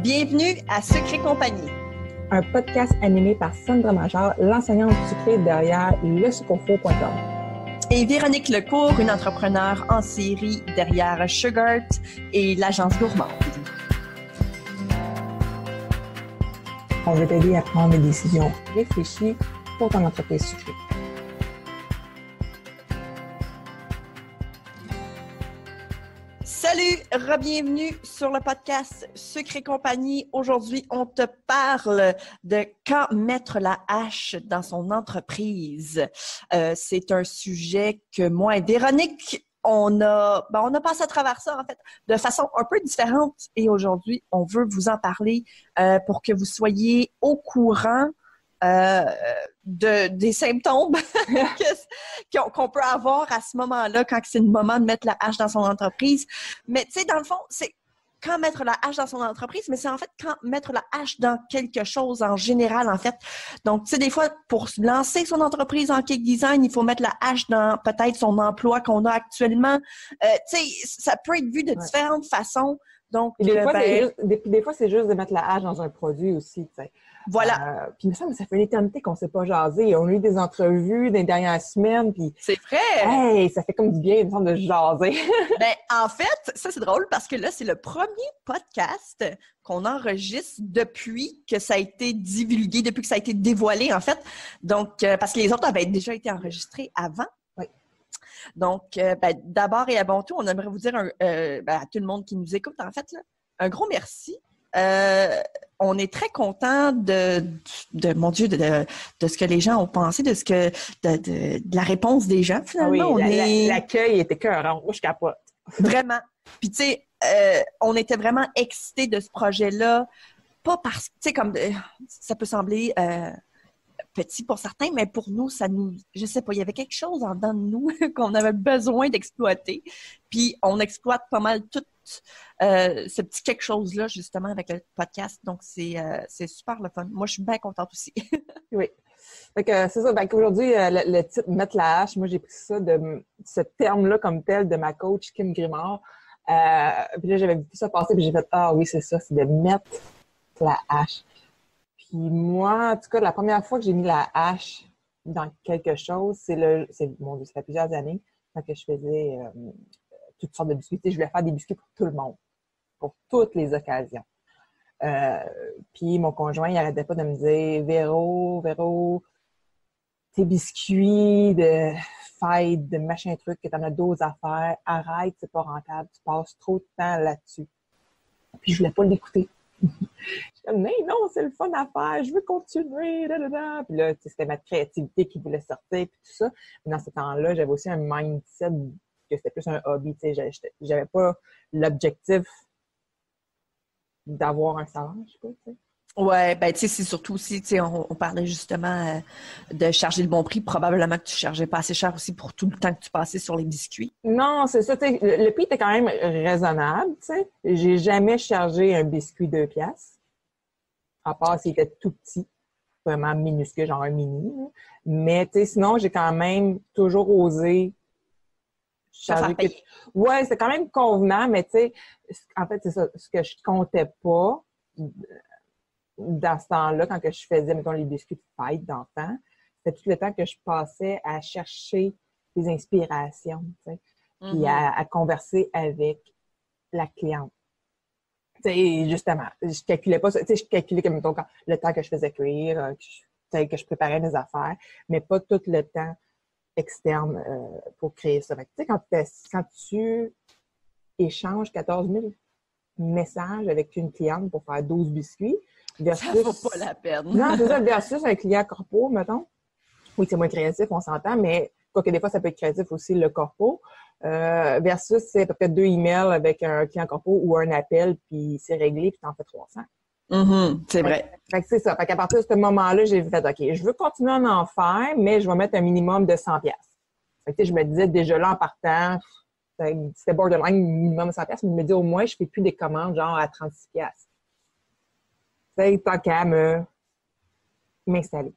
Bienvenue à Sucré Compagnie, un podcast animé par Sandra Major, l'enseignante sucrée derrière lesucrefo.com. Et Véronique Lecourt, une entrepreneure en série derrière Sugart et l'agence gourmande. On veut t'aider à prendre des décisions réfléchies pour ton entreprise sucrée. Salut, re-bienvenue sur le podcast Sucré Compagnie. Aujourd'hui, on te parle de quand mettre la hache dans son entreprise. C'est un sujet que moi et Véronique, on a passé à travers ça, en fait, de façon un peu différente. Et aujourd'hui, on veut vous en parler pour que vous soyez au courant des symptômes qu'on peut avoir à ce moment-là quand c'est le moment de mettre la hache dans son entreprise. Mais tu sais, dans le fond, c'est quand mettre la hache dans son entreprise, mais c'est en fait quand mettre la hache dans quelque chose en général, en fait. Donc, tu sais, des fois, pour lancer son entreprise en cake design, il faut mettre la hache dans peut-être son emploi qu'on a actuellement. Tu sais, ça peut être vu de différentes façons. Donc, des fois, c'est juste de mettre la hache dans un produit aussi, tu sais. Voilà. Puis, il me semble que ça fait une éternité qu'on ne s'est pas jasé. On a eu des entrevues dans les dernières semaines, puis... C'est vrai! Hey, ça fait comme du bien, il me semble, de jaser. Ben, en fait, ça, c'est drôle parce que là, c'est le premier podcast qu'on enregistre depuis que ça a été divulgué, depuis que ça a été dévoilé, en fait. Donc, parce que les autres avaient déjà été enregistrés avant. Oui. Donc, d'abord et avant tout, on aimerait vous dire à tout le monde qui nous écoute, en fait, là, un gros merci. On est très content de ce que les gens ont pensé, de la réponse des gens, finalement. Oui, l'accueil était écœurant. Moi, je capote. Vraiment. Puis, tu sais, on était vraiment excités de ce projet-là. Pas parce que, tu sais, comme ça peut sembler petit pour certains, mais pour nous, je sais pas, il y avait quelque chose en dedans de nous qu'on avait besoin d'exploiter. Puis, on exploite pas mal tout ce petit quelque chose-là, justement, avec le podcast. Donc, c'est super le fun. Moi, je suis bien contente aussi. Oui. Fait que c'est ça. Fait qu'aujourd'hui, le titre « Mettre la hache », moi, j'ai pris ça de ce terme-là comme tel de ma coach Kim Grimard. Puis là, j'avais vu ça passer, puis j'ai fait « Ah oui, c'est ça, c'est de mettre la hache ». Puis moi, en tout cas, la première fois que j'ai mis la hache dans quelque chose, ça fait plusieurs années, quand je faisais toutes sortes de biscuits. Tu sais, je voulais faire des biscuits pour tout le monde, pour toutes les occasions. Puis mon conjoint, il arrêtait pas de me dire « Véro, tes biscuits de fête, de machin truc, que t'en as d'autres à faire, arrête, c'est pas rentable, tu passes trop de temps là-dessus. » Puis je voulais pas l'écouter. Je suis comme, mais non, c'est le fun à faire, je veux continuer, da. Puis là, c'était ma créativité qui voulait sortir, puis tout ça. Mais dans ce temps-là, j'avais aussi un mindset que c'était plus un hobby, tu sais, j'avais pas l'objectif d'avoir un salaire, je sais pas, tu sais. Ouais, ben tu sais, c'est surtout aussi, tu sais, on parlait justement de charger le bon prix. Probablement que tu chargeais pas assez cher aussi pour tout le temps que tu passais sur les biscuits. Non, c'est ça, tu sais, le prix était quand même raisonnable, tu sais. J'ai jamais chargé un biscuit 2 piastres, à part s'il était tout petit, vraiment minuscule, genre un mini. Là. Mais, tu sais, sinon, j'ai quand même toujours osé charger. Ouais, c'est quand même convenant, mais tu sais, en fait, c'est ça, ce que je comptais pas dans ce temps-là, quand je faisais, mettons, les biscuits de fête d'enfants, c'était tout le temps que je passais à chercher des inspirations, tu sais, puis à converser avec la cliente. Tu sais, justement, je calculais pas ça, tu sais, je calculais comme, mettons, le temps que je faisais cuire, que je préparais mes affaires, mais pas tout le temps externe pour créer ça. Tu sais, quand tu échanges 14 000 messages avec une cliente pour faire 12 biscuits, versus... Ça vaut pas la peine. Non, c'est ça, versus un client corpo, mettons. Oui, c'est moins créatif, on s'entend, mais quoique des fois, ça peut être créatif aussi, le corpo. Versus, c'est à peu près 2 emails avec un client corpo ou un appel, puis c'est réglé, puis t'en fais 300. C'est vrai. Fait que c'est ça. Fait qu'à partir de ce moment-là, j'ai fait, OK, je veux continuer à en faire, mais je vais mettre un minimum de 100 pièces. Fait que je me disais déjà là, en partant, c'était borderline minimum de 100 pièces, mais je me dis au moins, je fais plus des commandes genre à 36 pièces. C'est tant qu'à m'installer.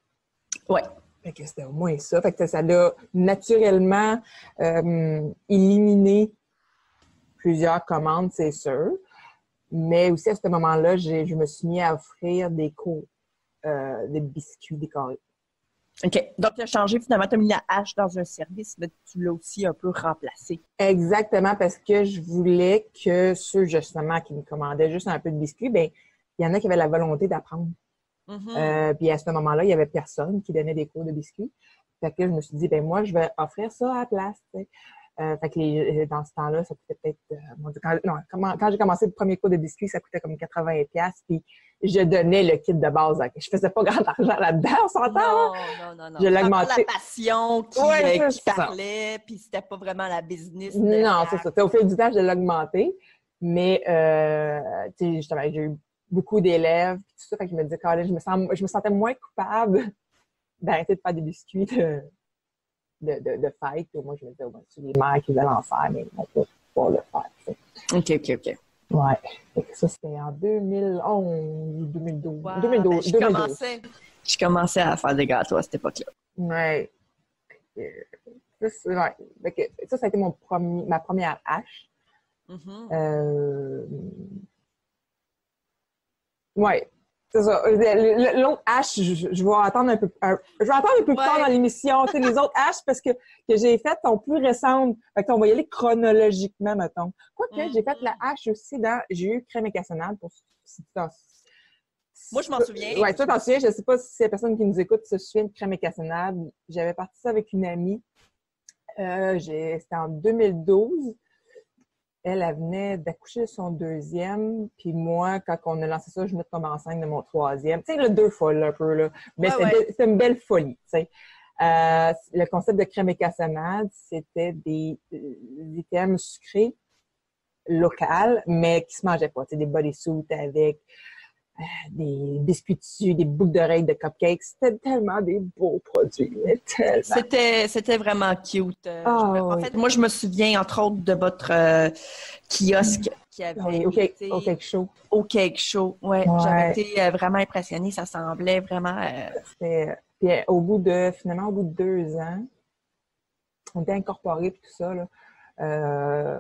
Ouais. Fait que c'était au moins ça. Fait que ça l'a naturellement éliminé plusieurs commandes, c'est sûr. Mais aussi, à ce moment-là, je me suis mis à offrir des cours de biscuits décorés. OK. Donc, tu as changé, finalement, tu as mis la hache dans un service, mais tu l'as aussi un peu remplacé. Exactement, parce que je voulais que ceux, justement, qui me commandaient juste un peu de biscuits, ben il y en a qui avaient la volonté d'apprendre. Puis à ce moment-là, il n'y avait personne qui donnait des cours de biscuits. Fait que je me suis dit, ben moi, je vais offrir ça à la place. Fait que dans ce temps-là, ça coûtait peut-être... quand j'ai commencé le premier cours de biscuits, ça coûtait comme 80$. Puis je donnais le kit de base. Je faisais pas grand argent là-dedans, on s'entend? Non. Je l'ai augmenté. La passion qui parlait, puis c'était pas vraiment la business. Non, c'est ça. Au fil du temps, je l'ai augmenté. Mais, tu sais, justement, j'ai eu beaucoup d'élèves, tout ça. Fait que je me disais, Colin, je me sentais moins coupable d'arrêter de faire des biscuits de fête. Moi, je me disais, c'est les mères qui veulent en faire, mais on peut pas le faire. T'sais. OK. Ouais. Fait que ça, c'était en 2011 ou 2012. Wow, 2012. Je commençais à faire des gâteaux à cette époque-là. Ouais. Ça a été ma première hache. Ouais. C'est ça. L'autre hache, je vais attendre un peu plus tard dans l'émission. Les autres haches, parce que j'ai faites sont plus récentes. Fait qu'on va y aller chronologiquement, mettons. Quoique, j'ai fait la hache aussi j'ai eu crème et cassonade pour si tu t'en... Moi, je m'en souviens. Ouais, toi, t'en souviens. Je sais pas si la personne qui nous écoute se souvient de crème et cassonade. J'avais parti ça avec une amie. C'était en 2012. Elle venait d'accoucher de son deuxième, puis moi, quand on a lancé ça, je venais de tomber enceinte de mon troisième. Tu sais, le deux folles, un peu, là. Mais c'était une belle folie, tu sais. Le concept de crème et cassonade, c'était des items sucrés locaux, mais qui se mangeaient pas. Tu sais, des bodysuits avec des biscuits dessus, des boucles d'oreilles de cupcakes. C'était tellement des beaux produits. C'était vraiment cute. En fait, moi, je me souviens, entre autres, de votre kiosque qui avait au Cake Show. Au Cake Show, ouais. J'avais été vraiment impressionnée. Ça semblait vraiment... Puis finalement, au bout de 2 ans, on était incorporés puis tout ça, là.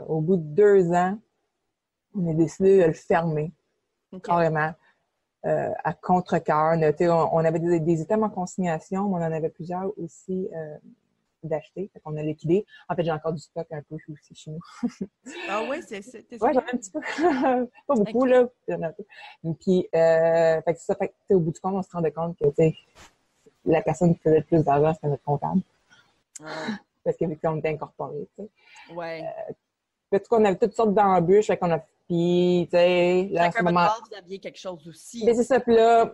Au bout de 2 ans, on a décidé de le fermer, carrément. À contre-cœur. On avait des items en consignation, mais on en avait plusieurs aussi d'acheter. Fait qu'on a liquidé. En fait, j'ai encore du stock un peu aussi chez nous. Ah oui, c'est ouais, j'en ai un petit peu. Pas beaucoup, là. J'en ai un peu. Puis, fait que ça, au bout du compte, on se rendait compte que, la personne qui faisait le plus d'argent, c'était notre comptable. Parce que, vu qu'on était incorporés, tu sais. Ouais. En tout cas, on avait toutes sortes d'embûches, fait qu'on a... Puis, tu sais, là, à ce moment... vous aviez quelque chose aussi. Mais c'est ça, puis là,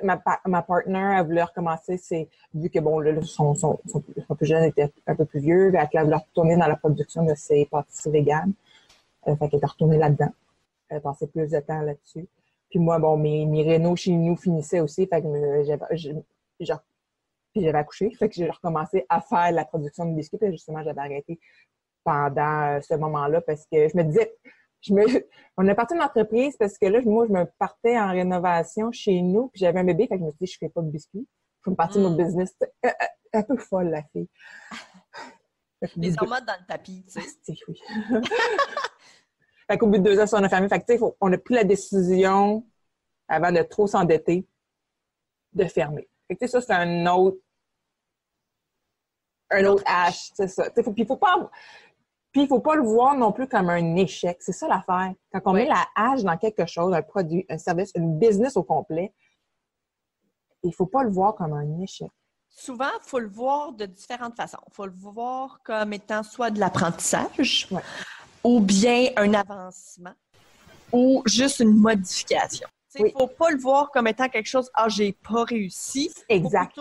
ma partner, elle voulait recommencer, vu que, bon, là, son plus jeune était un peu plus vieux, elle voulait retourner dans la production de ses pâtisseries véganes. Fait qu'elle est retournée là-dedans. Elle passait plus de temps là-dessus. Puis moi, bon, mes rénaux chez nous finissaient aussi, fait que j'avais accouché, fait que j'ai recommencé à faire la production de biscuits, puis justement, j'avais arrêté pendant ce moment-là, parce que je me disais... On est parti de l'entreprise parce que là, moi, je me partais en rénovation chez nous, puis j'avais un bébé, fait que je me suis dit, je ne fais pas de biscuits. Je vais me partir de mon business. Un peu folle, la fille. Les hormones dans le tapis, tu sais. Oui. Fait qu'au bout de 2 ans, ça, on a fermé. Fait que, tu sais, on a pris la décision, avant de trop s'endetter, de fermer. Fait que, tu sais, ça, c'est un autre hache, c'est ça. Puis il faut pas... Puis, il ne faut pas le voir non plus comme un échec. C'est ça l'affaire. Quand on met la hache dans quelque chose, un produit, un service, une business au complet, il ne faut pas le voir comme un échec. Souvent, il faut le voir de différentes façons. Il faut le voir comme étant soit de l'apprentissage, ou bien un avancement, ou juste une modification. Il ne faut pas le voir comme étant quelque chose « Ah, j'ai pas réussi ». Exact.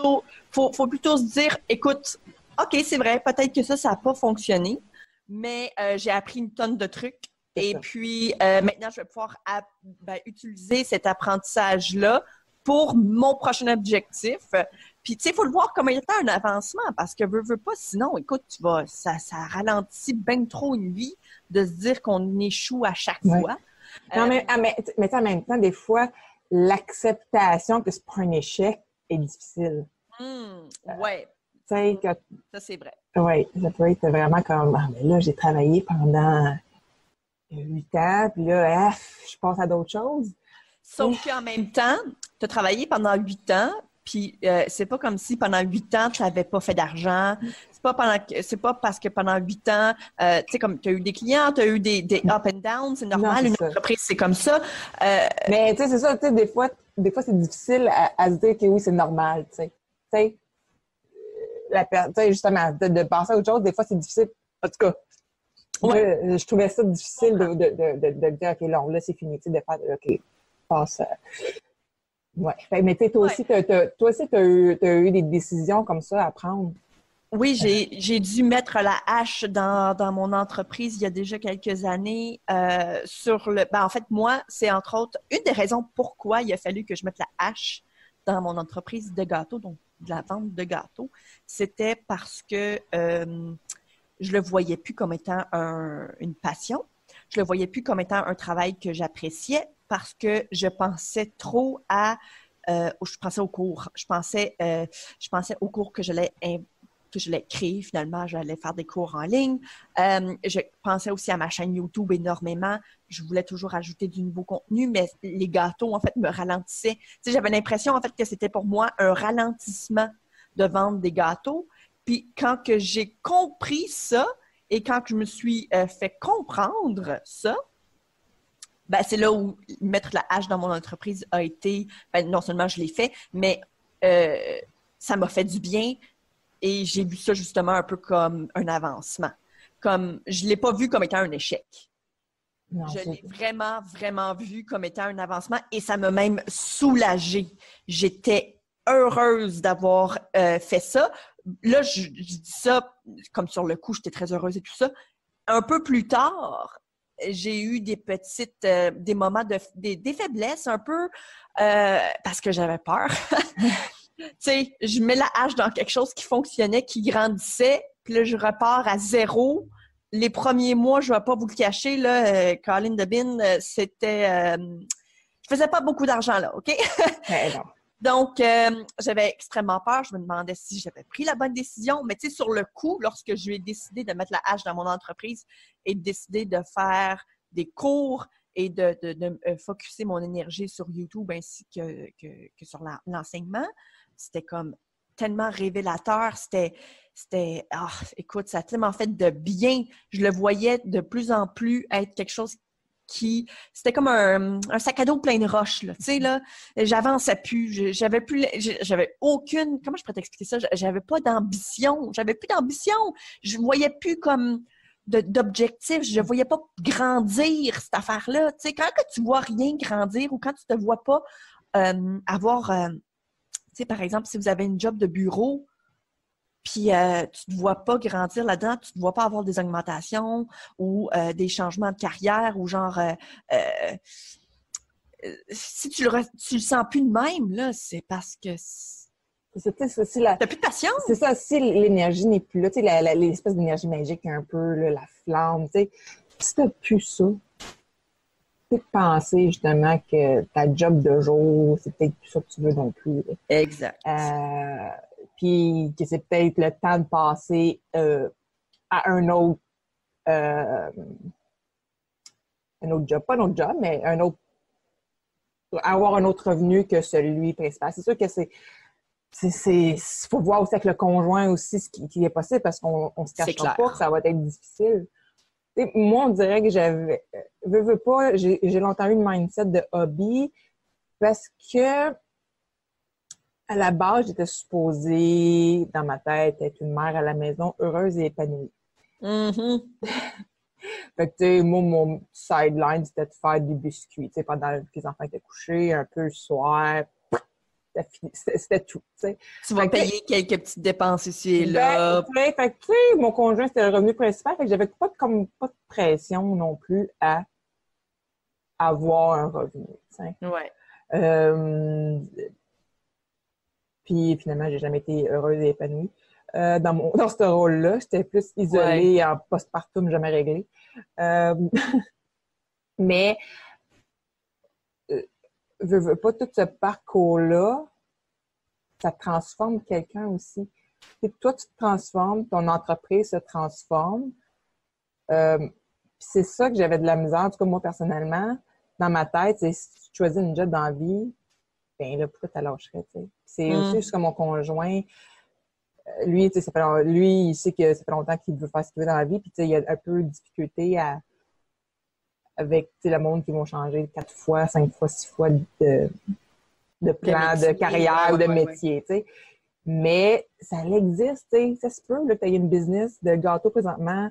Faut plutôt se dire « Écoute, OK, c'est vrai, peut-être que ça n'a pas fonctionné. » Mais j'ai appris une tonne de trucs. Et puis, maintenant, je vais pouvoir utiliser cet apprentissage-là pour mon prochain objectif. Puis, tu sais, il faut le voir comme étant un avancement parce que veux pas, sinon, écoute, ça ralentit bien trop une vie de se dire qu'on échoue à chaque fois. Non, mais en même temps, des fois, l'acceptation que c'est pas un échec est difficile. Ça, c'est vrai. Oui, ça peut être vraiment comme, mais là, j'ai travaillé pendant 8 ans, puis là, je passe à d'autres choses. Sauf qu'en même temps, tu as travaillé pendant 8 ans, puis c'est pas comme si pendant 8 ans, tu n'avais pas fait d'argent. C'est pas parce que pendant 8 ans, tu sais, comme tu as eu des clients, tu as eu des up and down, c'est normal, une entreprise, c'est comme ça. Mais tu sais, c'est ça, tu sais, des fois c'est difficile à se dire que oui, c'est normal, tu sais. Tu sais, justement, de penser à autre chose, des fois, c'est difficile. En tout cas, ouais. Je trouvais ça difficile de dire, OK, là, c'est fini, tu sais, de faire, OK, passe. Ouais. Mais tu sais, toi aussi, t'as eu des décisions comme ça à prendre. Oui, j'ai dû mettre la hache dans mon entreprise il y a déjà quelques années sur le. Ben, en fait, moi, c'est entre autres une des raisons pourquoi il a fallu que je mette la hache dans mon entreprise de gâteaux, donc de la vente de gâteaux. C'était parce que je le voyais plus comme étant une passion. Je le voyais plus comme étant un travail que j'appréciais parce que je pensais trop je pensais aux cours. Je pensais aux cours que je l'ai créé finalement, j'allais faire des cours en ligne. Je pensais aussi à ma chaîne YouTube énormément. Je voulais toujours ajouter du nouveau contenu, mais les gâteaux, en fait, me ralentissaient. Tu sais, j'avais l'impression, en fait, que c'était pour moi un ralentissement de vendre des gâteaux. Puis quand que j'ai compris ça et quand que je me suis fait comprendre ça, ben, c'est là où mettre la hache dans mon entreprise a été, ben, non seulement je l'ai fait, mais ça m'a fait du bien. Et j'ai vu ça justement un peu comme un avancement. Comme, je ne l'ai pas vu comme étant un échec. Non, je l'ai vraiment, vraiment vu comme étant un avancement et ça m'a même soulagée. J'étais heureuse d'avoir fait ça. Là, je dis ça comme sur le coup, j'étais très heureuse et tout ça. Un peu plus tard, j'ai eu des moments des faiblesses un peu parce que j'avais peur. Tu sais, je mets la hache dans quelque chose qui fonctionnait, qui grandissait, puis là, je repars à zéro. Les premiers mois, je ne vais pas vous le cacher, là, Colin Debin, c'était... je faisais pas beaucoup d'argent, là, OK? Non. Donc, j'avais extrêmement peur. Je me demandais si j'avais pris la bonne décision. Mais tu sais, sur le coup, lorsque j'ai décidé de mettre la hache dans mon entreprise et de décider de faire des cours et de focusser mon énergie sur YouTube ainsi que sur l'enseignement, c'était comme tellement révélateur. Écoute, ça a tellement fait de bien. Je le voyais de plus en plus être quelque chose c'était comme un sac à dos plein de roches, là. Tu sais, là, j'avançais plus. J'avais aucune, comment je pourrais t'expliquer ça? J'avais pas d'ambition. J'avais plus d'ambition. Je voyais plus comme d'objectif. Je voyais pas grandir, cette affaire-là. Tu sais, quand que tu vois rien grandir ou quand tu te vois pas avoir, tu sais, par exemple, si vous avez une job de bureau, puis tu ne te vois pas grandir là-dedans, tu ne te vois pas avoir des augmentations ou des changements de carrière ou genre si tu le sens plus de même, là, c'est parce que t'as plus de passion. C'est ça, si l'énergie n'est plus là, tu sais, l'espèce d'énergie magique un peu, là, la flamme, tu sais, si t'as plus ça, peut-être penser justement que ta job de jour, c'est peut-être plus ça que tu veux non plus. Là. Exact. Puis que c'est peut-être le temps de passer à un autre job, pas un autre job, mais avoir un autre revenu que celui principal. C'est sûr que faut voir aussi avec le conjoint aussi ce qui est possible parce qu'on se cache pas que ça va être difficile. T'sais, moi, on dirait que veux pas, j'ai longtemps eu une mindset de hobby parce que à la base, j'étais supposée, dans ma tête, être une mère à la maison heureuse et épanouie. Mm-hmm. Fait que, tu sais, moi, mon sideline, c'était de faire des biscuits, tu sais, pendant que les enfants étaient couchés, un peu le soir. C'était tout, tu sais. Tu vas payer quelques petites dépenses ici et là. Fait que, tu sais, mon conjoint, c'était le revenu principal, fait que j'avais pas de pression non plus à avoir un revenu, tu sais. Ouais. Puis finalement, j'ai jamais été heureuse et épanouie. Dans ce rôle-là, j'étais plus isolée en postpartum, jamais réglé. Mais veux pas tout ce parcours-là, ça transforme quelqu'un aussi. Puis toi, tu te transformes, ton entreprise se transforme. C'est ça que j'avais de la misère, en tout cas moi personnellement, dans ma tête, c'est si tu choisis une job dans la vie, ben là, pourquoi tu la lâcherais, tu sais? C'est aussi juste comme mon conjoint. Lui, tu sais, lui, il sait que ça fait longtemps qu'il veut faire ce qu'il veut dans la vie, puis tu sais, il y a un peu de difficulté avec, tu sais, le monde qui vont changer 4 fois, 5 fois, 6 fois de plan, de carrière ou de métier, tu sais. Mais ça existe, tu sais. Ça se peut, là, que tu aies une business de gâteau présentement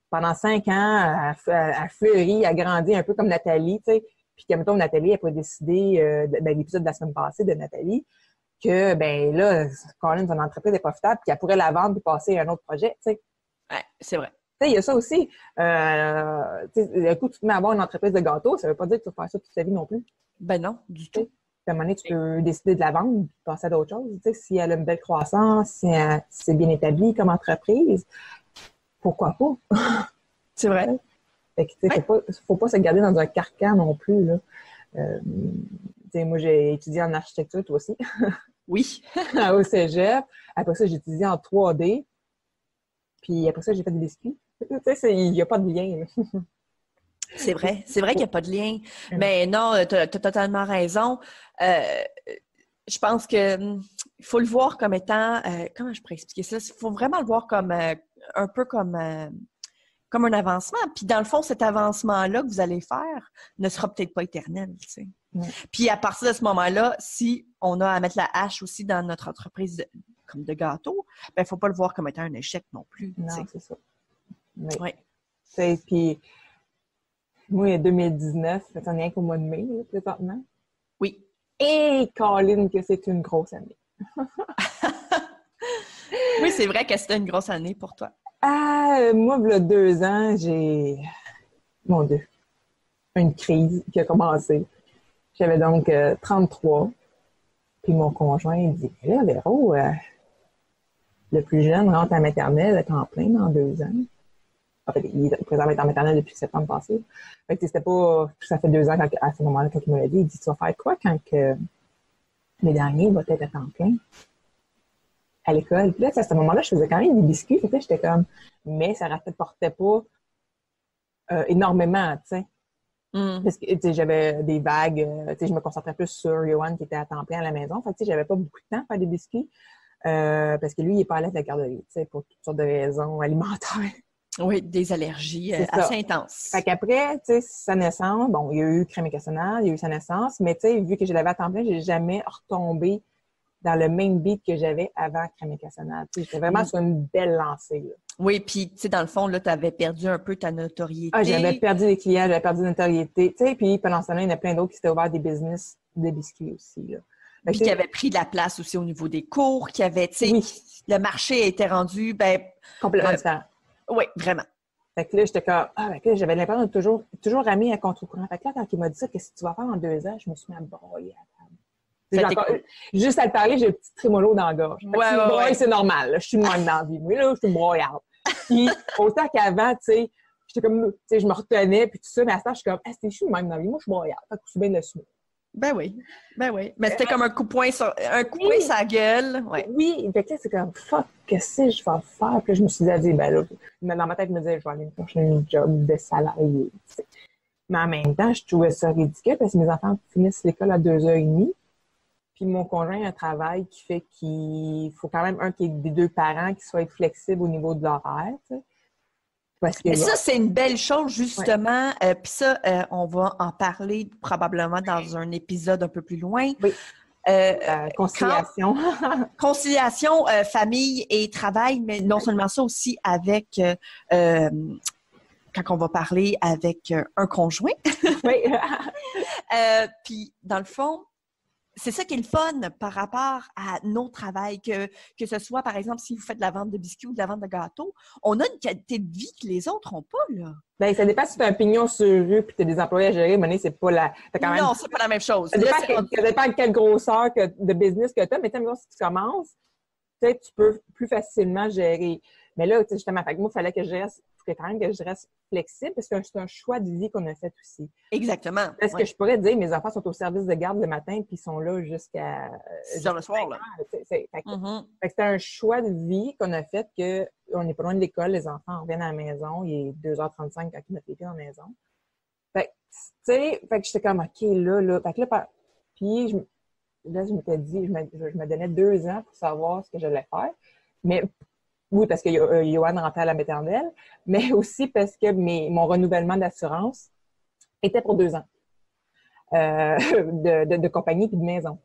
pendant 5 ans, à fleurit, à grandi un peu comme Nathalie, tu sais. Puis que, mettons, Nathalie, elle pourrait décider, dans l'épisode de la semaine passée de Nathalie, que, ben là, Colin, son entreprise est profitable, puis qu'elle pourrait la vendre puis passer à un autre projet, tu sais. Ouais, c'est vrai. Tu sais, il y a ça aussi. Tu sais, le coup, tu te mets à avoir une entreprise de gâteaux, ça veut pas dire que tu vas faire ça toute ta vie non plus. Ben non, du tout. À un moment donné, tu peux décider de la vendre et passer à d'autres choses. Tu sais, si elle a une belle croissance, si c'est bien établi comme entreprise, pourquoi pas? C'est vrai. Fait que, tu sais, faut pas se garder dans un carcan non plus, là. Tu sais, moi, j'ai étudié en architecture, toi aussi. Oui. Au cégep. Après ça, j'ai étudié en 3D. Puis après ça, j'ai fait des biscuits. Tu sais, il n'y a pas de lien, là. C'est vrai qu'il n'y a pas de lien. Mais non, tu as totalement raison. Je pense que il faut le voir comme étant, comment je pourrais expliquer ça? Il faut vraiment le voir comme un peu comme un avancement. Puis dans le fond, cet avancement-là que vous allez faire ne sera peut-être pas éternel, tu sais. Puis à partir de ce moment-là, si on a à mettre la hache aussi dans notre entreprise comme de gâteau, ben il ne faut pas le voir comme étant un échec non plus. Non, t'sais. c'est ça. Mais, ouais. Puis moi, il y a 2019, on est rien qu'au mois de mai, là, présentement. Oui. Et Colin, que c'est une grosse année. Oui, c'est vrai que c'était une grosse année pour toi. Moi, il y a 2 ans, j'ai, mon Dieu, une crise qui a commencé. J'avais donc 33. Puis mon conjoint, il dit, là, Véro, le plus jeune rentre à la maternelle à temps plein dans 2 ans. En fait, il est présentement en maternelle depuis septembre passé. Fait que c'était pas, ça fait 2 ans à ce moment-là, quand il me l'a dit, il dit, tu vas faire quoi quand que les derniers vont être à temps plein à l'école? Puis là, à ce moment-là, je faisais quand même des biscuits. Fait que j'étais comme, mais ça rapportait pas énormément, tu sais. Parce que, tu sais, j'avais des vagues, tu sais, je me concentrais plus sur Johan qui était à temps plein à la maison. Fait que, tu sais, j'avais pas beaucoup de temps à faire des biscuits. Parce que lui, il est pas à l'aise de la garderie, tu sais, pour toutes sortes de raisons alimentaires. Oui, des allergies assez intenses. Fait qu'après, tu sais, sa naissance, bon, il y a eu crème cassonade, il y a eu sa naissance, mais tu sais, vu que je l'avais à temps plein, j'ai jamais retombé dans le même beat que j'avais avant crème cassonade. Tu sais, j'étais vraiment sur une belle lancée, là. Oui, puis, tu sais, dans le fond, là, tu avais perdu un peu ta notoriété. J'avais perdu des clients, j'avais perdu de notoriété. Tu sais, puis pendant ce temps-là, il y en a plein d'autres qui s'étaient ouverts des business de biscuits aussi, là. Puis qui avait pris de la place aussi au niveau des cours, qui avait, tu sais, le marché était rendu, ben... complètement différent. Oui, vraiment. Fait que là, j'étais comme, fait que là, j'avais l'impression de toujours ramer à contre-courant. Fait que là, quand il m'a dit ça, qu'est-ce que tu vas faire en 2 ans, je me suis mis à broyer à la table. Juste à le parler, j'ai un petit trémolo dans la gorge. Ouais. C'est normal, là. Je suis de même dans la vie. Mais là, je suis broyarde. Puis, autant qu'avant, tu sais, j'étais comme, tu sais, je me retenais, puis tout ça, mais à ce temps, je suis comme, je suis de même dans la vie. Moi, je suis broyarde. Fait que je suis bien le sou. Ben oui. Mais c'était comme un coup de poing sur la gueule. Ouais. Oui, fait que là, c'est comme, fuck, qu'est-ce que je vais faire? Puis là, je me suis dit, ben là, dans ma tête, je me disais, je vais aller me chercher un job de salarié. T'sais. Mais en même temps, je trouvais ça ridicule parce que mes enfants finissent l'école à 2h30. Puis mon conjoint a un travail qui fait qu'il faut quand même des 2 parents qui soient flexibles au niveau de l'horaire. Mais ça, c'est une belle chose, justement. Ouais. Puis ça, on va en parler probablement dans un épisode un peu plus loin. Oui. Conciliation. Conciliation, famille et travail, mais non seulement ça aussi avec... quand on va parler avec un conjoint. Oui. Puis, dans le fond, c'est ça qui est le fun par rapport à nos travails, que ce soit, par exemple, si vous faites de la vente de biscuits ou de la vente de gâteaux, on a une qualité de vie que les autres n'ont pas, là. Bien, ça dépend si tu as un pignon sur rue puis tu as des employés à gérer, mais c'est pas la... Non, c'est pas la même chose. Ça dépend de quelle grosseur de business que tu as, mais si tu commences, peut-être tu peux plus facilement gérer. Mais là, tu sais, justement, moi, il fallait que je reste flexible parce que c'est un choix de vie qu'on a fait aussi. Exactement. Parce que je pourrais dire, mes enfants sont au service de garde le matin puis ils sont là jusqu'à... 6h le soir, là. Fait que c'est un choix de vie qu'on a fait qu'on n'est pas loin de l'école, les enfants reviennent à la maison, il est 2h35 quand ils mettent les pieds dans la maison. Fait que, tu sais, fait que j'étais comme, OK, là. Fait que là, puis je m'étais dit, je me donnais 2 ans pour savoir ce que j'allais faire. Mais oui, parce que Johan rentrait à la maternelle, mais aussi parce que mon renouvellement d'assurance était pour 2 ans de compagnie puis de maison.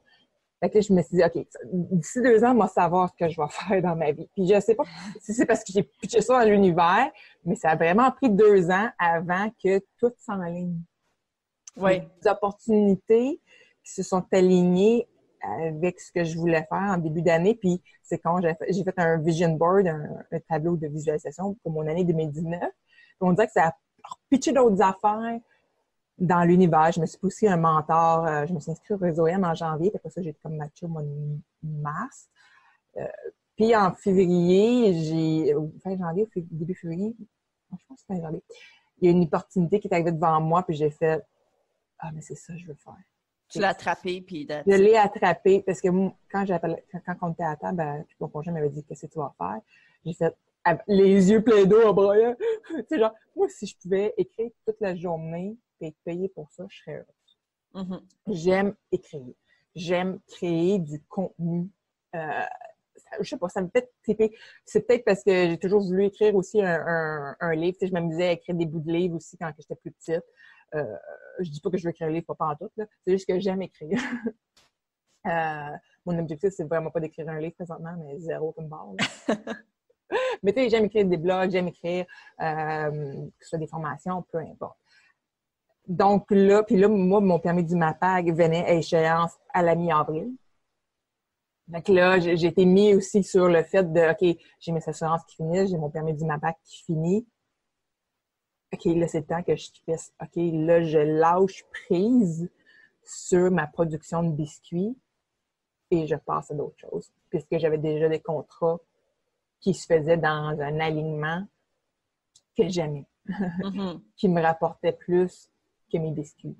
Fait que là, je me suis dit, OK, d'ici 2 ans, moi, savoir ce que je vais faire dans ma vie. Puis je sais pas si c'est parce que j'ai pitché ça dans l'univers, mais ça a vraiment pris 2 ans avant que tout s'enligne. Oui. Les opportunités qui se sont alignées avec ce que je voulais faire en début d'année. Puis c'est quand j'ai fait un vision board, un tableau de visualisation pour mon année 2019. Puis on dirait que ça a pitché d'autres affaires dans l'univers. Je me suis poussé un mentor. Je me suis inscrite au réseau M en janvier. Puis après ça, j'ai été comme matchée au mois de mars. Puis en février, fin janvier ou début février, je pense que c'est fin janvier, il y a une opportunité qui est arrivée devant moi. Puis j'ai fait, ah, mais c'est ça que je veux faire. Tu l'as attrapé, puis... Je l'ai attrapé parce que quand on était à table, mon conjoint m'avait dit « Qu'est-ce que tu vas faire? » J'ai fait les yeux pleins d'eau en broyant. Tu sais, genre, moi, si je pouvais écrire toute la journée et être payée pour ça, je serais heureuse. Mm-hmm. J'aime écrire. J'aime créer du contenu. Je sais pas, ça me fait triper. C'est peut-être parce que j'ai toujours voulu écrire aussi un livre. Tu sais, je m'amusais à écrire des bouts de livres aussi quand j'étais plus petite. Je dis pas que je veux écrire un livre, pas en tout, là. C'est juste que j'aime écrire. Mon objectif, c'est vraiment pas d'écrire un livre présentement, mais zéro comme barre. Mais tu sais, j'aime écrire des blogs, j'aime écrire que ce soit des formations, peu importe. Donc là, puis là, moi, mon permis du MAPAG venait à échéance à la mi-avril. Donc là, j'ai été mis aussi sur le fait de, OK, j'ai mes assurances qui finissent, j'ai mon permis du MAPAG qui finit. OK, là, c'est le temps que je puisse, OK, là, je lâche prise sur ma production de biscuits et je passe à d'autres choses. Puisque j'avais déjà des contrats qui se faisaient dans un alignement que j'aimais, Mm-hmm. qui me rapportait plus que mes biscuits.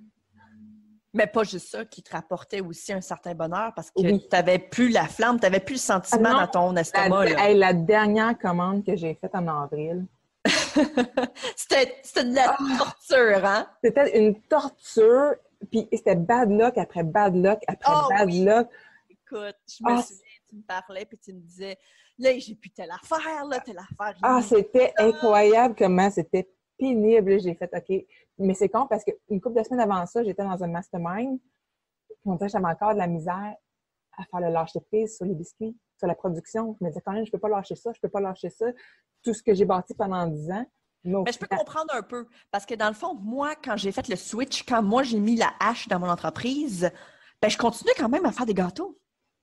Mais pas juste ça, qui te rapportait aussi un certain bonheur parce que Oui. tu n'avais plus la flamme, tu n'avais plus le sentiment dans ton estomac. La dernière commande que j'ai faite en avril, c'était de la torture, hein? C'était une torture, puis c'était bad luck après bad luck après bad luck. Écoute, je me souviens, tu me parlais, puis tu me disais, là, j'ai plus telle affaire, là, telle affaire. C'était incroyable comment c'était pénible. J'ai fait, OK, mais c'est con parce qu'une couple de semaines avant ça, j'étais dans un mastermind, puis on dirait que j'avais encore de la misère à faire le lâcher prise sur les biscuits, sur la production. Je me disais, quand même, je peux pas lâcher ça, je peux pas lâcher ça. Tout ce que j'ai bâti pendant 10 ans. Mais je peux comprendre un peu, parce que dans le fond, moi, quand j'ai fait le switch, quand moi, j'ai mis la hache dans mon entreprise, ben je continuais quand même à faire des gâteaux.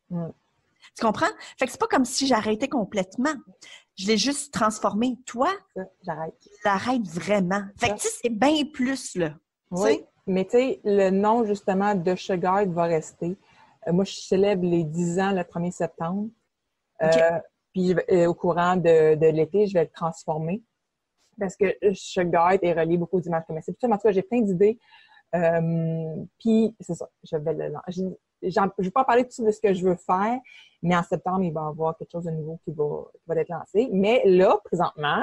Mm. Tu comprends? Fait que c'est pas comme si j'arrêtais complètement. Je l'ai juste transformé. Toi, j'arrête vraiment. Fait que tu sais, c'est bien plus, là. Oui, t'sais? Mais tu sais, le nom, justement, de Sugar va rester. Moi, je célèbre les 10 ans le 1er septembre. Okay. Puis au courant de l'été, je vais le transformer. Parce que Sugar est relié beaucoup aux images commerciales. Puis, en tout cas, j'ai plein d'idées. Puis, c'est ça, je vais le lancer. Je ne vais pas parler tout de suite de ce que je veux faire, mais en septembre, il va y avoir quelque chose de nouveau qui va être lancé. Mais là, présentement,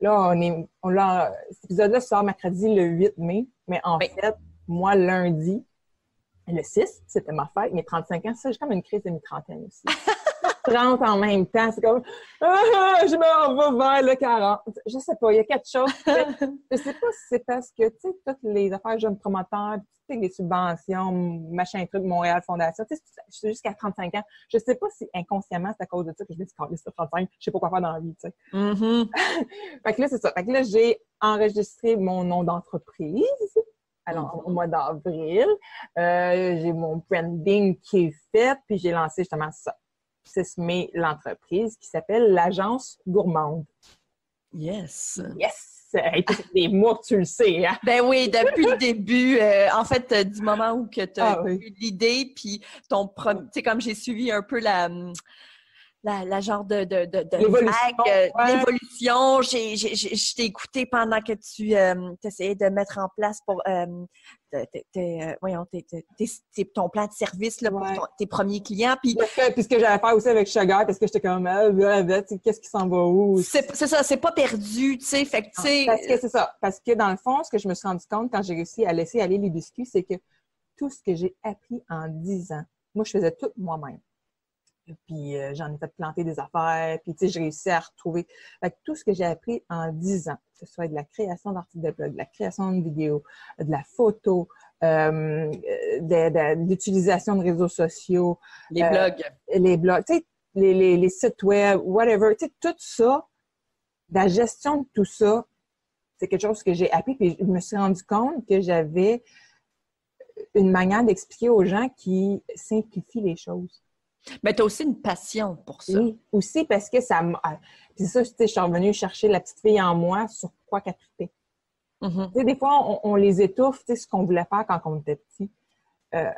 là, cet épisode-là sort mercredi le 8 mai, mais en fait, moi, lundi, le 6, c'était ma fête, mes 35 ans, ça, j'ai comme une crise de mi-trentaine aussi. 30 en même temps, c'est comme je m'en vais vers le 40. Je sais pas, il y a quelque chose. Je sais pas si c'est parce que, tu sais, toutes les affaires jeunes promoteurs, tu sais, les subventions, machin truc, Montréal Fondation, tu sais, je suis jusqu'à 35 ans. Je sais pas si inconsciemment c'est à cause de ça que je me dis, c'est 35, je sais pas quoi faire dans la vie, tu sais. Mm-hmm. Fait que là, c'est ça. Fait que là, j'ai enregistré mon nom d'entreprise. Alors, au mois d'avril, j'ai mon branding qui est fait, puis j'ai lancé justement ça. 6 mai, l'entreprise qui s'appelle l'Agence Gourmande. Yes! Yes! Hey, c'est des mois que tu le sais, hein? Ben oui, depuis le début, en fait, du moment où tu as eu l'idée, puis ton premier... Tu sais, comme j'ai suivi un peu la genre de L'évolution, vague, ouais. l'évolution. Je t'ai écouté pendant que tu essayais de mettre en place pour voyons, ton plan de service là, pour Ouais. tes premiers clients. Puis Puis ce que j'allais faire aussi avec Sugar, parce que j'étais comme, qu'est-ce qui s'en va où? c'est ça, c'est pas perdu, tu sais. Fait que, tu sais. Parce que c'est ça. Parce que dans le fond, ce que je me suis rendu compte quand j'ai réussi à laisser aller les biscuits, c'est que tout ce que j'ai appris en 10 ans, moi, je faisais tout moi-même. Puis j'en ai fait planter des affaires, puis tu sais, j'ai réussi à retrouver. Fait que tout ce que j'ai appris en 10 ans, que ce soit de la création d'articles de blog, de la création de vidéos, de la photo, de l'utilisation de réseaux sociaux, Les blogs. tu sais, les sites web, whatever, tu sais, tout ça, la gestion de tout ça, c'est quelque chose que j'ai appris, puis je me suis rendu compte que j'avais une manière d'expliquer aux gens qui simplifie les choses. Mais tu as aussi une passion pour ça. Oui, aussi parce que ça m'a... Puis c'est ça, tu sais, je suis revenue chercher la petite fille en moi sur quoi qu'elle trippait. Mm-hmm. Tu sais, des fois, on les étouffe, tu sais, ce qu'on voulait faire quand on était petit. Fait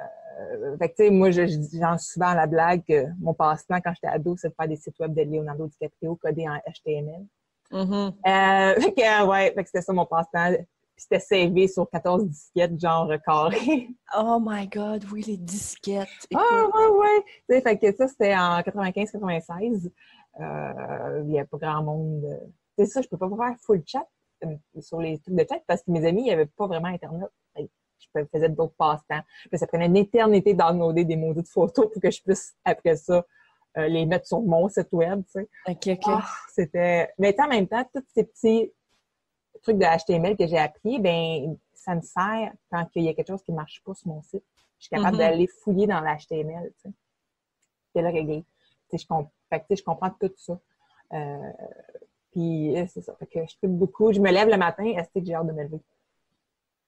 que, tu sais, moi, j'en suis souvent à la blague que mon passe-temps quand j'étais ado, c'est de faire des sites web de Leonardo DiCaprio codés en HTML. Mm-hmm. Fait que, ouais, fait que c'était ça mon passe-temps. Puis c'était savé sur 14 disquettes, genre carré. Oh my God, oui, les disquettes. Écoute. Ouais. Tu sais, fait que ça, c'était en 95-96. Il n'y a pas grand monde. C'est ça, je peux pas faire full chat sur les trucs de chat parce que mes amis, il n'y avait pas vraiment Internet. Je faisais d'autres passe-temps. Puis ça prenait une éternité de downloader des maudites photos pour que je puisse, après ça, les mettre sur mon site web, tu sais. OK. C'était... Mais en même temps, tous ces petits trucs de HTML que j'ai appris, ben ça me sert quand il y a quelque chose qui ne marche pas sur mon site. Je suis capable d'aller fouiller dans l'HTML, tu sais. C'est le régler. Tu sais, je comprends tout ça. Puis c'est ça. Fait que je tripe beaucoup. Je me lève le matin, est-ce que j'ai hâte de me lever?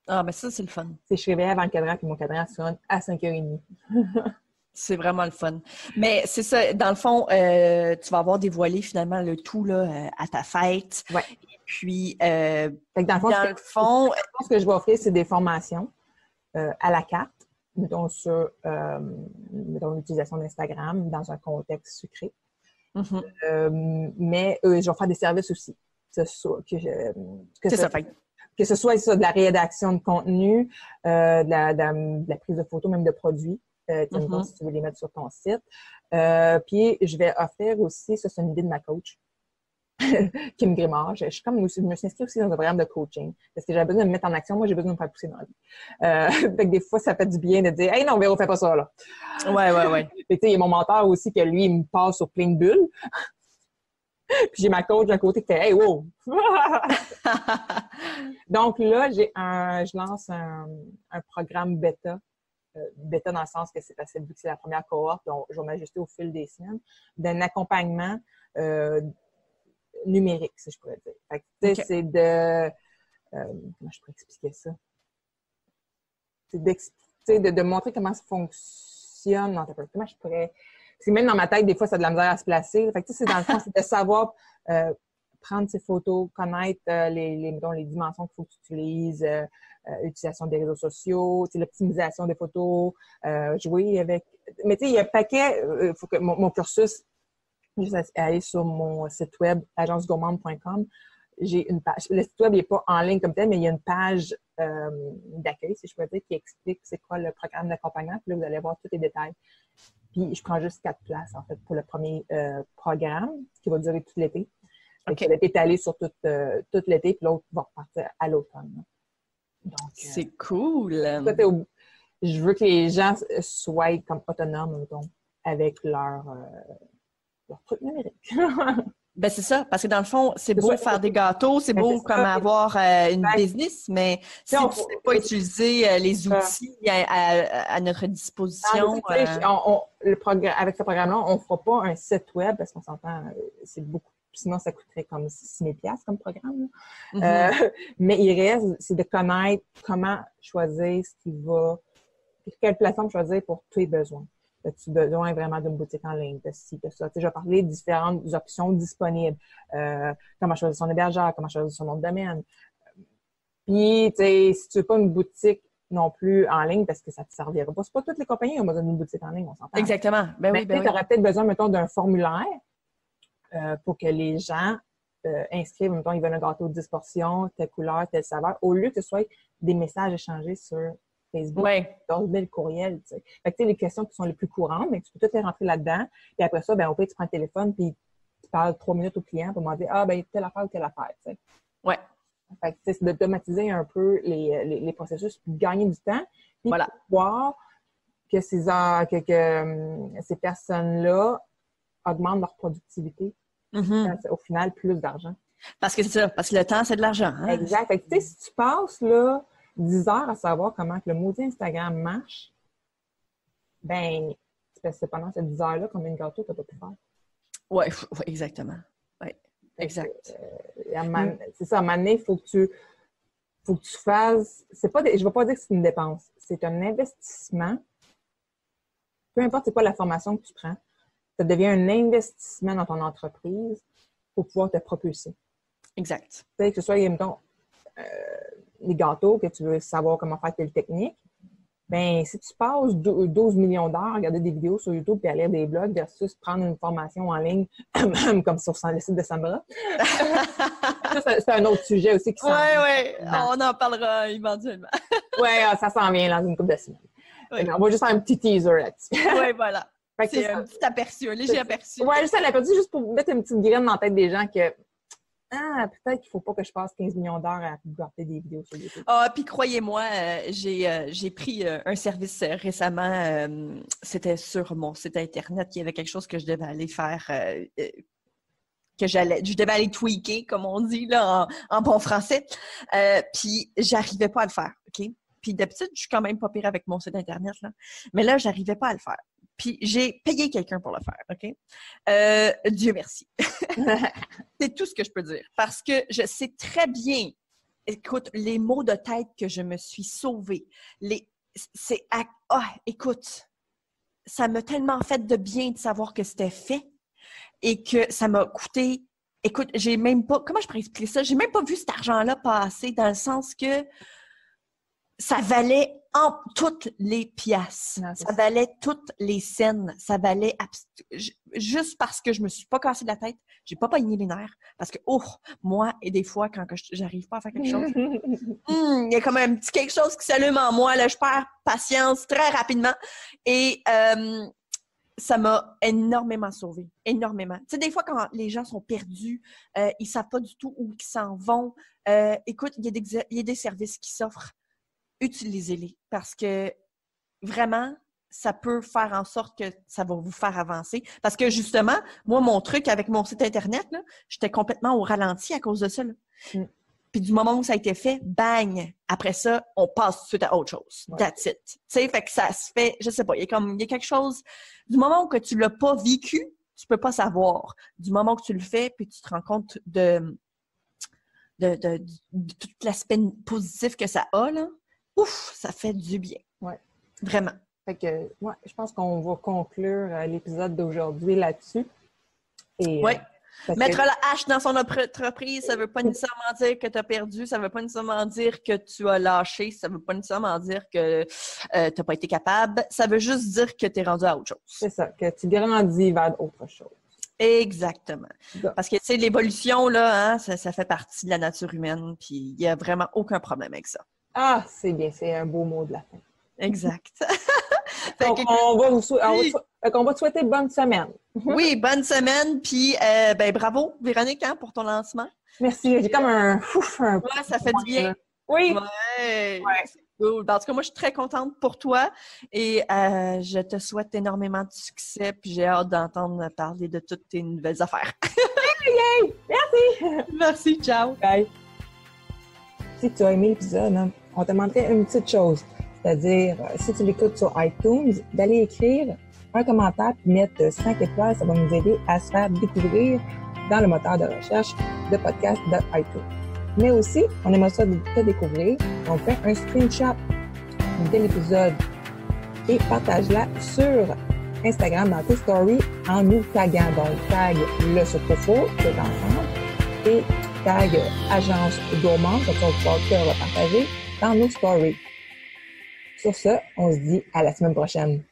Ah, mais ça, c'est le fun. Je suis réveillée avant le cadran, puis mon cadran sonne à 5h30. C'est vraiment le fun. Mais c'est ça, dans le fond, tu vas avoir dévoilé finalement le tout là, à ta fête. Ouais. Et puis, fait que dans le fond, ce que je vais offrir, c'est des formations à la carte, mettons sur l'utilisation d'Instagram dans un contexte sucré. Mm-hmm. Mais je vais faire des services aussi. Que ce soit ça, de la rédaction de contenu, de la prise de photos, même de produits. Si tu veux les mettre sur ton site. Puis, je vais offrir aussi, ça c'est une idée de ma coach, Kim Grimard. Je me suis inscrite aussi dans un programme de coaching parce que j'avais besoin de me mettre en action. Moi, j'ai besoin de me faire pousser dans la vie. Fait que des fois, ça fait du bien de dire « Hey, non, Véro, fais pas ça, là! » Ouais. Et tu sais, il y a mon mentor aussi que lui, il me passe sur plein de bulles. Puis j'ai ma coach d'un côté qui fait « Hey, wow! » Donc là, je lance un programme bêta. Bêta dans le sens que c'est facile, vu que c'est la première cohorte, donc je vais m'ajuster au fil des semaines, d'un accompagnement numérique, si je pourrais dire. Fait que, c'est de... comment je pourrais expliquer ça? C'est de montrer comment ça fonctionne. Non, comment je pourrais... Parce que même dans ma tête, des fois, ça a de la misère à se placer. Fait que, c'est dans le fond, c'est de savoir prendre ses photos, connaître les dimensions qu'il faut que tu utilises, utilisation des réseaux sociaux, l'optimisation des photos, jouer avec... Mais tu sais, il y a un paquet... Il faut que mon cursus, juste aller sur mon site web, agencegourmande.com. J'ai une page. Le site web n'est pas en ligne comme tel, mais il y a une page d'accueil, si je peux dire, qui explique c'est quoi le programme d'accompagnement. Puis là, vous allez voir tous les détails. Puis je prends juste 4 places, en fait, pour le premier programme, qui va durer tout l'été. Okay. Il va être étalé sur tout l'été, puis l'autre va repartir à l'automne. Donc, c'est cool! Je veux que les gens soient comme autonomes, mettons, avec leur truc numérique. Ben c'est ça, parce que dans le fond, c'est beau faire des gâteaux, c'est beau comme avoir une business, mais si tu ne sais pas utiliser les outils à notre disposition... avec ce programme-là, on ne fera pas un site web, parce qu'on s'entend, c'est beaucoup. Sinon, ça coûterait comme 6 000 $ comme programme. Mais il reste, c'est de connaître comment choisir ce qui va... Quelle plateforme choisir pour tous les besoins. As-tu besoin vraiment d'une boutique en ligne, de ci, de ça. Tu sais, je vais parler de différentes options disponibles. Comment choisir son hébergeur, comment choisir son nom de domaine. Puis, tu sais, si tu veux pas une boutique non plus en ligne parce que ça te servira pas. C'est pas toutes les compagnies qui ont besoin d'une boutique en ligne, on s'entend. Exactement. Ben oui, tu aurais peut-être besoin, mettons, d'un formulaire pour que les gens inscrivent, mettons, ils veulent un gâteau de 10 portions, telle couleur, telle saveur, au lieu que ce soit des messages échangés sur Facebook, le courriel, tu sais. Fait que, tu sais, les questions qui sont les plus courantes, mais tu peux toutes les rentrer là-dedans. Puis après ça, au pire, tu prends le téléphone, puis tu parles 3 minutes au client pour demander, telle affaire ou telle affaire, tu sais. Ouais. Fait que, c'est d'automatiser un peu les processus, puis de gagner du temps, puis voir que ces personnes-là augmentent leur productivité. Au final, plus d'argent. Parce que c'est ça, parce que le temps, c'est de l'argent. Hein? Exact. Fait que, tu sais, si tu passes, là, 10 heures à savoir comment que le maudit Instagram marche, c'est pendant ces 10 heures-là, combien de gâteaux tu n'as pas pu faire? Oui, exactement. Oui, exact. C'est ça, à un moment donné, il faut que tu fasses... je ne vais pas dire que c'est une dépense. C'est un investissement. Peu importe c'est quoi la formation que tu prends, ça devient un investissement dans ton entreprise pour pouvoir te propulser. Exact. Tu sais, que ce soit, mettons, les gâteaux, que tu veux savoir comment faire telle technique, si tu passes 12 millions d'heures à regarder des vidéos sur YouTube et à lire des blogs versus prendre une formation en ligne comme sur le site de Sandra, ça, c'est un autre sujet aussi qui s'en vient. Oui, on en parlera éventuellement. Oui, ça s'en vient dans une couple de semaines. Oui. On va juste faire un petit teaser là-dessus. Oui, voilà. C'est un petit aperçu, un léger aperçu. Oui, juste un aperçu, juste pour mettre une petite graine dans la tête des gens que peut-être qu'il ne faut pas que je passe 15 millions d'heures à regarder des vidéos sur YouTube. Puis croyez-moi, j'ai pris un service récemment. C'était sur mon site Internet. Il y avait quelque chose que je devais aller faire, je devais aller tweaker, comme on dit là, en bon français. Puis j'arrivais pas à le faire, OK? Puis d'habitude, je suis quand même pas pire avec mon site Internet, là. Mais là, j'arrivais pas à le faire. Puis j'ai payé quelqu'un pour le faire, OK? Dieu merci. C'est tout ce que je peux dire. Parce que je sais très bien, écoute, les maux de tête que je me suis sauvée. Écoute, ça m'a tellement fait de bien de savoir que c'était fait et que ça m'a coûté... Écoute, j'ai même pas... Comment je pourrais expliquer ça? J'ai même pas vu cet argent-là passer dans le sens que ça valait toutes les piastres. Ça valait toutes les scènes. Ça valait juste parce que je me suis pas cassé de la tête. J'ai pas pogné les nerfs. Parce que, moi, et des fois, quand j'arrive pas à faire quelque chose, il y a comme un petit quelque chose qui s'allume en moi. Là, je perds patience très rapidement. Et ça m'a énormément sauvée. Énormément. Tu sais, des fois, quand les gens sont perdus, ils savent pas du tout où ils s'en vont. Écoute, il y a des services qui s'offrent. Utilisez-les parce que vraiment, ça peut faire en sorte que ça va vous faire avancer. Parce que justement, moi, mon truc avec mon site Internet, là, j'étais complètement au ralenti à cause de ça. Puis du moment où ça a été fait, bang! Après ça, on passe tout de suite à autre chose. That's it. Tu sais, fait que ça se fait, je sais pas, il y a quelque chose... Du moment où que tu l'as pas vécu, tu peux pas savoir. Du moment que tu le fais, puis tu te rends compte de tout l'aspect positif que ça a, là, ça fait du bien. Oui. Vraiment. Fait que, je pense qu'on va conclure l'épisode d'aujourd'hui là-dessus. Oui. Mettre la hache dans son entreprise, ça ne veut pas nécessairement dire que tu as perdu, ça ne veut pas nécessairement dire que tu as lâché, ça ne veut pas nécessairement dire que tu n'as pas été capable. Ça veut juste dire que tu es rendu à autre chose. C'est ça, que tu grandis vers autre chose. Exactement. Parce que, tu sais, l'évolution, là, ça fait partie de la nature humaine, puis il n'y a vraiment aucun problème avec ça. Ah, c'est bien, c'est un beau mot de la fin. Exact. Donc, on va te souhaiter bonne semaine. Oui, bonne semaine, puis bravo, Véronique, pour ton lancement. Merci, j'ai comme un... ça fait du bien. Oui. Ouais. C'est cool. En tout cas, moi, je suis très contente pour toi et je te souhaite énormément de succès, puis j'ai hâte d'entendre parler de toutes tes nouvelles affaires. Merci! Merci, ciao! Bye! Si tu as aimé l'épisode, on te demanderait une petite chose, c'est-à-dire, si tu l'écoutes sur iTunes, d'aller écrire un commentaire puis mettre 5 étoiles, ça va nous aider à se faire découvrir dans le moteur de recherche de podcast de iTunes. Mais aussi, on aimerait ça te découvrir, on fait un screenshot de l'épisode et partage-la sur Instagram dans tes stories en nous taguant. Donc, tag le Sotofo, tout ensemble, et tag Agence Gourmande, comme ça on va pouvoir te repartager dans nos stories. Sur ce, on se dit à la semaine prochaine.